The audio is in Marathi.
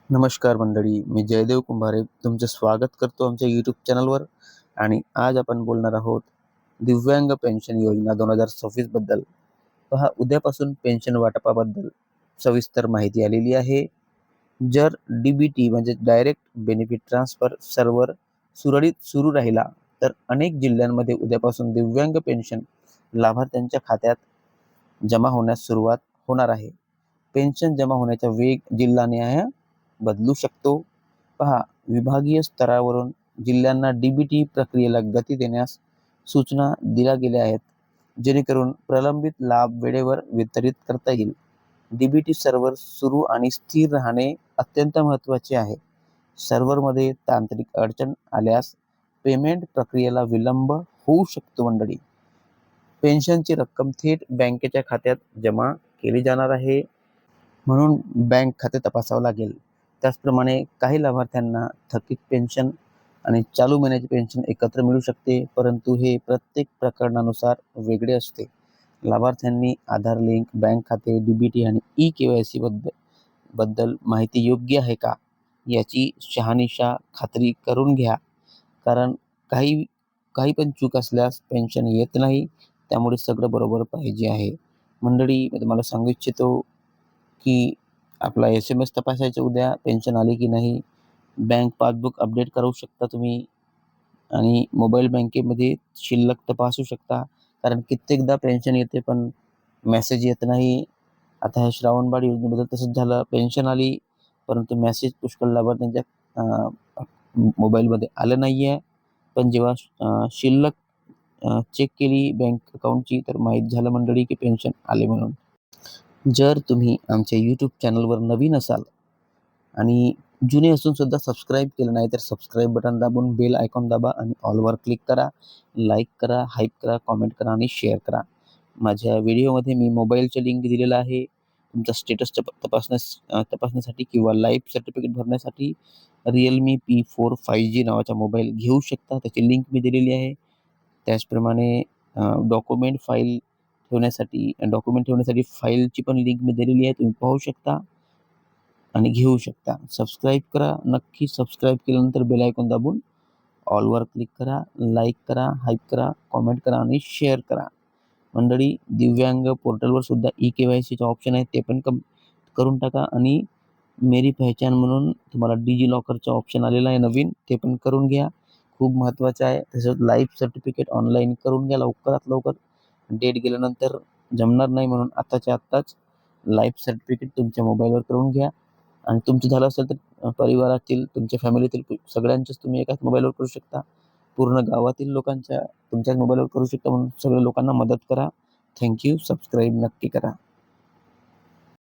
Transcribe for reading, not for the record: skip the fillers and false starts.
नमस्कार मंडळी, मी जयदेव कुंभारे तुमचे स्वागत करतो आमच्या यूट्यूब चॅनलवर. आणि आज आपण बोलणार आहोत दिव्यांग पेन्शन योजना 2026 बद्दल. पहा, उद्यापासून पेन्शन वाटपाबद्दल सविस्तर माहिती आलेली आहे. जर DBT म्हणजे डायरेक्ट बेनिफिट ट्रान्सफर सर्व्हर सुरळीत सुरू राहिला तर अनेक जिल्ह्यांमध्ये उद्यापासून दिव्यांग पेन्शन लाभार्थ्यांच्या खात्यात जमा होण्यास सुरुवात होणार आहे. पेन्शन जमा होण्याचा वेग जिल्हानिहाय बदलू शकतो. पहा, विभागीय स्तरावरून जिल्ह्यांना DBT प्रक्रियेला गती देण्यास सूचना दिल्या गेल्या आहेत, जेणेकरून प्रलंबित लाभ वेळेवर वितरित करता येईल. DBT सर्व्हर सुरू आणि स्थिर राहणे अत्यंत महत्त्वाचे आहे. सर्व्हरमध्ये तांत्रिक अडचण आल्यास पेमेंट प्रक्रियेला विलंब होऊ शकतो मंडळी. पेन्शनची रक्कम थेट बँकेच्या खात्यात जमा केली जाणार आहे, म्हणून बँक खाते तपासावं लागेल. त्याचप्रमाणे काही लाभार्थ्यांना थकीत पेन्शन आणि चालू महिन्याची पेन्शन एकत्र मिळू शकते, परंतु हे प्रत्येक प्रकरणानुसार वेगळे असते. लाभार्थ्यांनी आधार लिंक, बँक खाते, DBT आणि eKYC बद्दल माहिती योग्य आहे का याची शहानिशा खात्री करून घ्या, कारण काही काही पण चूक असल्यास पेन्शन येत नाही. त्यामुळे सगळं बरोबर पाहिजे आहे. मंडळी, मी तुम्हाला सांगू इच्छितो की आपला SMS तपासायचा उद्या पेन्शन आली की नाही. बँक पासबुक अपडेट करू शकता तुम्ही आणि मोबाईल बँकेमध्ये शिल्लक तपासू शकता, कारण कित्येकदा पेन्शन येते पण मेसेज येत नाही. आता ह्या श्रावणबाळ योजनेबद्दल तसंच झालं. पेन्शन आली परंतु मेसेज पुष्कळ लाभार्थ्यांच्या मोबाईलमध्ये आलं नाही आहे. पण जेव्हा शिल्लक चेक केली बँक अकाउंटची तर माहीत झालं मंडळी की पेन्शन आले म्हणून. जर तुम्ही आमच्या यूट्यूब चॅनलवर नवीन असाल आणि जुने असून सुद्धा सबस्क्राईब केलं नाही तर सबस्क्राईब बटन दाबून बेल आयकॉन दाबा आणि ऑलवर क्लिक करा. लाईक करा, हाईप करा, कॉमेंट करा आणि शेअर करा. माझ्या व्हिडिओमध्ये मी मोबाईलचे लिंक दिलेला आहे. तुमचा स्टेटस तपासण्यासाठी किंवा लाईफ सर्टिफिकेट भरण्यासाठी Realme P4 5G नावाचा मोबाईल घेऊ शकता. त्याची लिंक मी दिलेली आहे. त्याचप्रमाणे डॉक्युमेंट ठेवण्यासाठी फाईलची पण लिंक मी दिलेली आहे. तुम्ही पाहू शकता आणि घेऊ शकता. सबस्क्राईब करा, नक्की सबस्क्राईब केल्यानंतर बेल आयकॉन दाबून ऑलवर क्लिक करा, लाईक करा, हाईप करा, कॉमेंट करा आणि शेअर करा. मंडळी, दिव्यांग पोर्टलवर सुद्धा eKYCचे ऑप्शन आहे, ते पण करून टाका. आणि मेरी पहचान म्हणून तुम्हाला डिजिलॉकरचा ऑप्शन आलेला आहे नवीन, ते पण करून घ्या. खूप महत्त्वाचं आहे. तसंच लाईफ सर्टिफिकेट ऑनलाईन करून घ्या लवकरात लवकर. डेट गेल्यानंतर जमणार नाही, म्हणून आत्ताच्या आत्ताच लाईफ सर्टिफिकेट तुमच्या मोबाईलवर करून घ्या. आणि तुमचं झालं असेल तर परिवारातील, तुमच्या फॅमिलीतील सगळ्यांचंच तुम्ही एकाच मोबाईलवर करू शकता. पूर्ण गावातील लोकांच्या तुमच्याच मोबाईलवर करू शकता, म्हणून सगळ्या लोकांना मदत करा. थँक्यू. सबस्क्राईब नक्की करा.